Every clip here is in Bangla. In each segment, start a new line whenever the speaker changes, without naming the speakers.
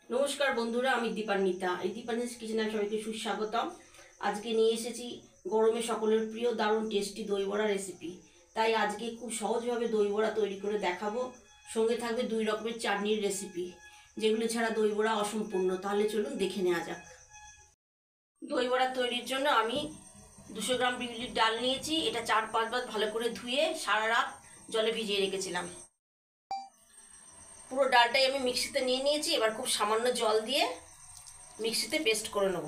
নমস্কার বন্ধুরা, আমি দীপান্বিতা। এই দীপান্বিতা কিচেনে সবাইকে সুস্বাগতম। আজকে নিয়ে এসেছি গরমে সকলের প্রিয় দারুণ টেস্টি দই বড়া রেসিপি। তাই আজকে খুব সহজভাবে দই বড়া তৈরি করে দেখাবো। সঙ্গে থাকবে 2 রকমের চাটনির রেসিপি, যেগুলো ছাড়া দই বড়া অসম্পূর্ণ। তাহলে চলুন দেখে নেওয়া যাক। দই বড়া তৈরির জন্য আমি 200 গ্রাম বিউলির ডাল নিয়েছি। এটা 4-5 বার ভালো করে ধুয়ে সারা রাত জলে ভিজিয়ে রেখেছিলাম। পুরো ডালটাই আমি মিক্সিতে নিয়ে নিয়েছি। এবার খুব সামান্য জল দিয়ে মিক্সিতে পেস্ট করে নেব।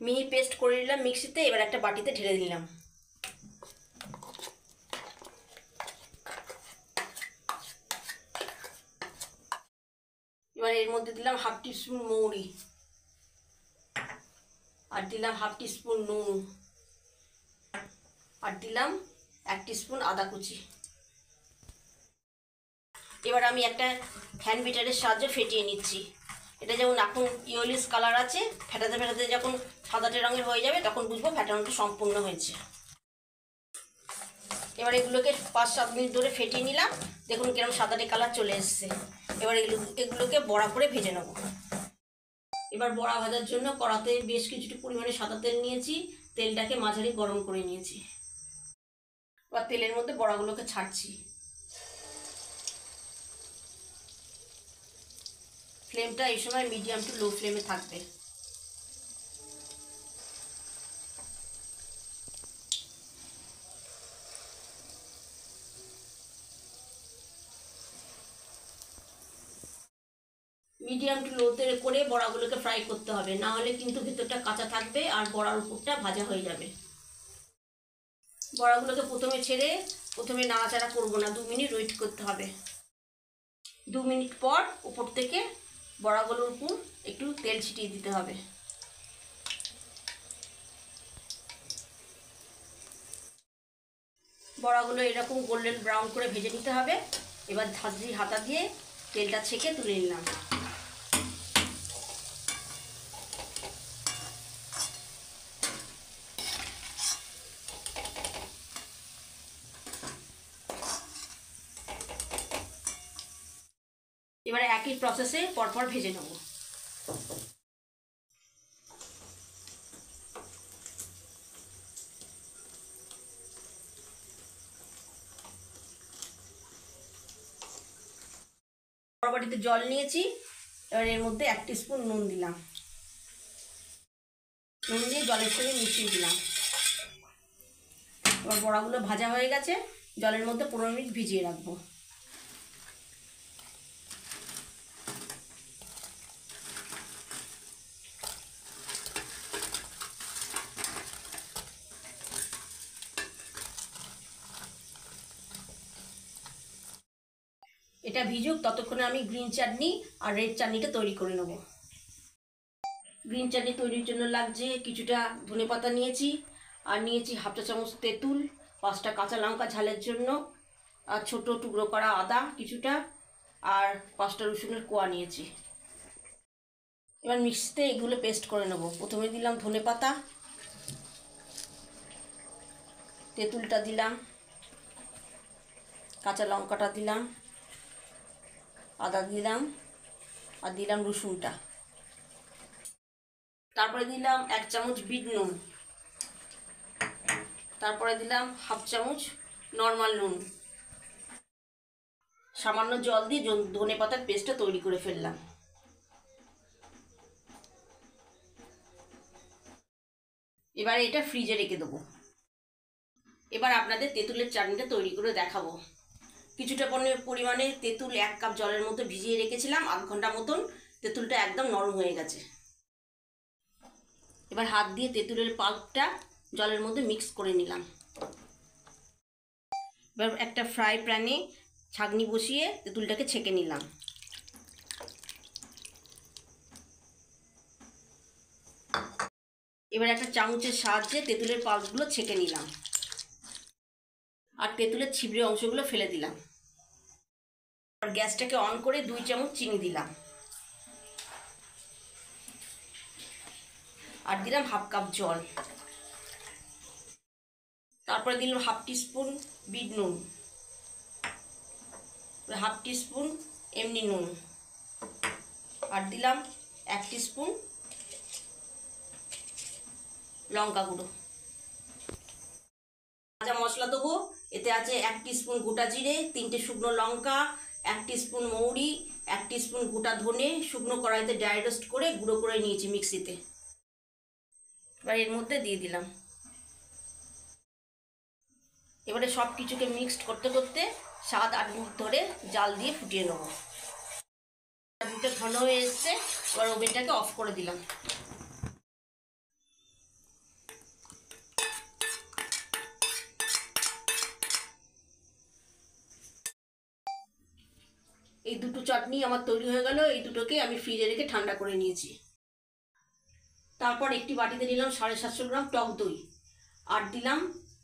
মিহি পেস্ট করে নিলাম মিক্সিতে। এবার একটা বাটিতে ঢেলে দিলাম। এবার এর মধ্যে দিলাম 1/2 টিস্পুন মৌরি, আর দিলাম 1/2 টিস্পুন নুন, আর দিলাম 1 টিস্পুন আদা কুচি। এবার আমি একটা হ্যান্ড বিটারের সাহায্যে ফেটিয়ে নিচ্ছি। এটা যেমন এখন ইয়েলিশ কালার আছে, ফেটাতে ফেটাতে যখন সাদাটে রঙের হয়ে যাবে তখন বুঝবো ফেটানোটা সম্পূর্ণ হয়েছে। এবার এগুলোকে 5-7 মিনিট ধরে ফেটিয়ে নিলাম। দেখুন কিরকম সাদাটে কালার চলে এসছে। এবার এগুলোকে বড়া করে ভেজে নেব। এবার বড়া ভাজার জন্য কড়াতে বেশ কিছুটা পরিমাণে সাদা তেল নিয়েছি। তেলটাকে মাঝারি গরম করে নিয়েছি। এবার তেলের মধ্যে বড়াগুলোকে ছাড়ছি। ফ্লেমটা এই সময় মিডিয়াম টু লো ফ্লেমে থাকবে। মিডিয়াম টু লোতে করে বড়াগুলোকে ফ্রাই করতে হবে, না হলে কিন্তু ভেতরটা কাঁচা থাকবে আর বড়ার উপরটা ভাজা হয়ে যাবে। বড়াগুলোকে প্রথমে নাড়াচাড়া করবো না, 2 মিনিট ওয়েট করতে হবে। 2 মিনিট পর উপর থেকে বড়াগুলোর উপর একটু তেল ছিটিয়ে দিতে হবে। বড়াগুলো এরকম গোল্ডেন ব্রাউন করে ভেজে নিতে হবে। এবার ঝাঁঝরি হাতা দিয়ে তেলটা ছেঁকে তুলে নিলাম। এবারে একই প্রসেসে পরপর ভেজে নেব। বড় বাটিতে জল নিয়েছি। এবার এর মধ্যে 1 টিস্পুন নুন দিলাম। নুন দিয়ে জলের সঙ্গে মিশিয়ে দিলাম। এবার বড়াগুলো ভাজা হয়ে গেছে। জলের মধ্যে 15 মিনিট ভিজিয়ে রাখবো। এটা ভিজুক, ততক্ষণে আমি গ্রিন চাটনি আর রেড চাটনিটা তৈরি করে নেব। গ্রিন চাটনি তৈরির জন্য লাগছে কিছুটা ধনেপাতা নিয়েছি, আর নিয়েছি 1/2 চা চামচ তেঁতুল, 5টা কাঁচা লঙ্কা ঝালের জন্য, আর ছোট টুকরো করা আদা কিছুটা, আর 5টা রসুনের কোয়া নিয়েছি। এবার মিক্সিতে এগুলো পেস্ট করে নেব। প্রথমে দিলাম ধনেপাতা, তেঁতুলটা দিলাম, কাঁচা লঙ্কাটা দিলাম, আদা দিলাম, আর দিলাম রসুনটা। তারপরে দিলাম 1 চামচ বিট নুন, তারপরে দিলাম 1/2 চামচ নর্মাল নুন। সামান্য জল দিয়ে ধনেপাতার পেস্টটা তৈরি করে ফেললাম। এবারে এটা ফ্রিজে রেখে দেবো। এবার আপনাদের তেঁতুলের চাটনিটা তৈরি করে দেখাবো। কিছুটা পরিমাণে তেঁতুল 1 কাপ জলের মধ্যে ভিজিয়ে রেখেছিলাম 1/2 ঘন্টা মতন। তেঁতুলটা একদম নরম হয়ে গেছে। এবার হাত দিয়ে তেঁতুলের পাল্পটা জলের মধ্যে মিক্স করে নিলাম। এবার একটা ফ্রাই প্যানে ছাঁকনি বসিয়ে তেঁতুলটাকে ছেঁকে নিলাম। এবার একটা চামচের সাহায্যে তেঁতুলের পাল্পগুলো ছেঁকে নিলাম, আর তেঁতুলের ছিবড়ে অংশগুলো ফেলে দিলাম। আর গ্যাসটাকে অন করে 2 চামচ চিনি দিলাম, আর দিলাম 1/2 কাপ জল। তারপরে দিলাম 1/2 টিস্পুন বিট নুন, 1/2 টিস্পুন এমনি নুন, আর দিলাম 1 টিস্পুন লঙ্কা গুঁড়ো। ভাজা মশলা দেবো, এতে আছে 1 টিস্পুন গোটা জিরে, 3টে শুকনো লঙ্কা, 1 টিস্পুন মৌরি, 1 টিস্পুন গোটা ধনে শুকনো কড়াইতে ড্রাই রোস্ট করে গুঁড়ো করে নিয়েছি মিক্সিতে। এবার এর মধ্যে দিয়ে দিলাম। এবারে সব কিছুকে মিক্সড করতে করতে 7-8 মিনিট ধরে জাল দিয়ে ফুটিয়ে নেব। দুটো ঘন হয়ে এসছে, এবার ওভেনটাকে অফ করে দিলাম। এই দুটো চাটনি আমার তৈরি হয়ে গেল। এই দুটোকে আমি ফ্রিজে রেখে ঠান্ডা করে নিয়েছি। তারপর একটি বাটিতে নিলাম 750 গ্রাম টক দই, আর দিলাম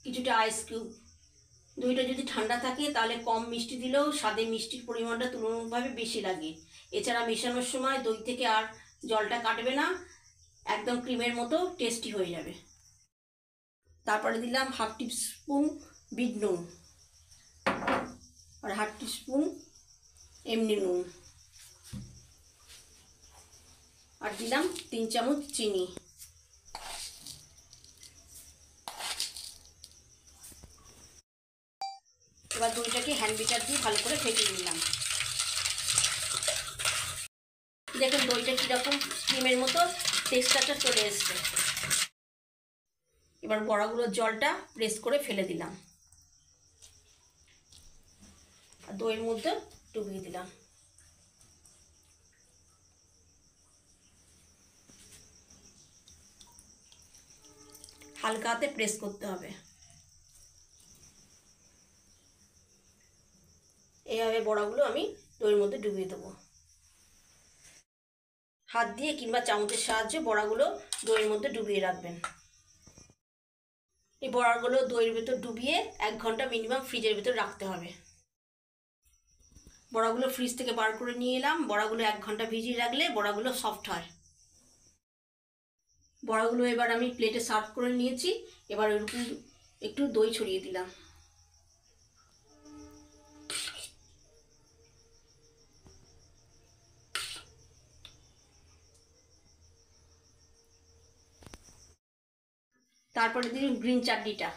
কিছুটা আইস কিউব। দইটা যদি ঠান্ডা থাকে তাহলে কম মিষ্টি দিলেও স্বাদে মিষ্টির পরিমাণটা তুলনামূলকভাবে বেশি লাগে। এছাড়া মেশানোর সময় দই থেকে আর জলটা কাটবে না, একদম ক্রিমের মতো টেস্টি হয়ে যাবে। তারপরে দিলাম 1/2 টিস্পুন বিট নুন, আর 1/2 টিস্পুন এমনি নুন, আর দিলাম 3 চামচ চিনি। এবার দইটাকে হ্যান্ড বিটার দিয়ে ভালো করে ফেটিয়ে নিলাম। দেখুন দইটা কীরকম ক্রিমের মতো টেক্সচারটা চলে এসছে। এবার বড়াগুলোর জলটা প্রেস করে ফেলে দিলাম আর দইয়ের মধ্যে ডুবিয়ে দিলাম। হালকা হাতে প্রেস করতে হবে। এইভাবে বড়াগুলো আমি দইয়ের মধ্যে ডুবিয়ে দেবো। হাত দিয়ে কিংবা চামচের সাহায্যে বড়াগুলো দইয়ের মধ্যে ডুবিয়ে রাখবেন। এই বড়াগুলো দইয়ের ভেতর ডুবিয়ে 1 ঘন্টা মিনিমাম ফ্রিজের ভেতর রাখতে হবে। বড়াগুলো ফ্রিজ থেকে বার করে নিয়ে এলাম। বড়াগুলো 1 ঘন্টা ভিজিয়ে রাখলে বড়াগুলো সফট হয়। বড়াগুলো এবার আমি প্লেটে সার্ভ করে নিয়েছি। এবার এর উপর একটু দই ছড়িয়ে দিলাম। তারপরে দিলাম গ্রিন চাটনিটা।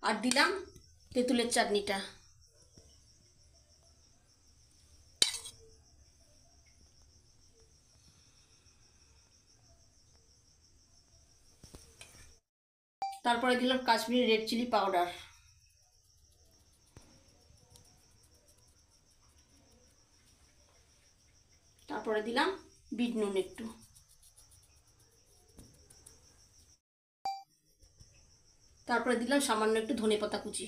আর দিলাম তেঁতুলের চাটনিটা। তারপরে দিলাম কাশ্মীরি রেড চিলি পাউডার। তারপরে দিলাম বিট নুন একটু। তারপরে দিলাম সামান্য একটু ধনেপাতা কুচি।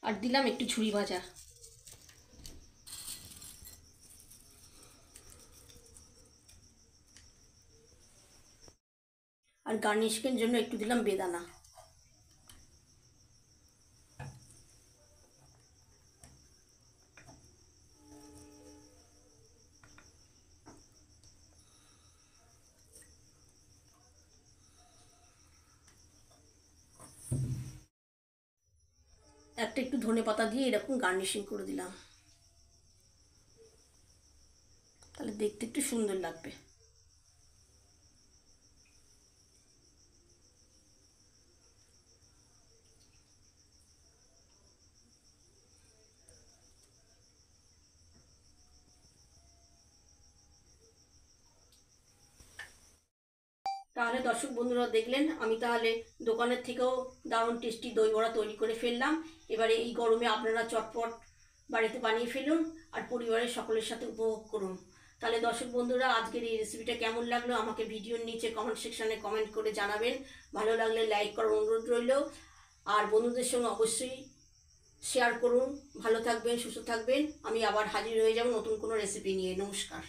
আর দিলাম একটু ঝুরি ভাজা। আর গার্নিশিংয়ের জন্য একটু দিলাম বেদানা। একটু ধনেপাতা দিয়ে এরকম গার্নিশিং করে দিলাম, তাহলে দেখতে একটু সুন্দর লাগবে। তাহলে দর্শক বন্ধুরা দেখলেন, আমি তাহলে দোকানের থেকেও দারুণ টেস্টি দই বড়া তৈরি করে ফেললাম। এবারে এই গরমে আপনারা চটপট বাড়িতে বানিয়ে ফেলুন আর পরিবারের সকলের সাথে উপভোগ করুন। তাহলে দর্শক বন্ধুরা আজকের এই রেসিপিটা কেমন লাগলো আমাকে ভিডিওর নিচে কমেন্ট সেকশানে কমেন্ট করে জানাবেন। ভালো লাগলে লাইক করার অনুরোধ রইল, আর বন্ধুদের সঙ্গে অবশ্যই শেয়ার করুন। ভালো থাকবেন, সুস্থ থাকবেন। আমি আবার হাজির হয়ে যাব নতুন কোনো রেসিপি নিয়ে। নমস্কার।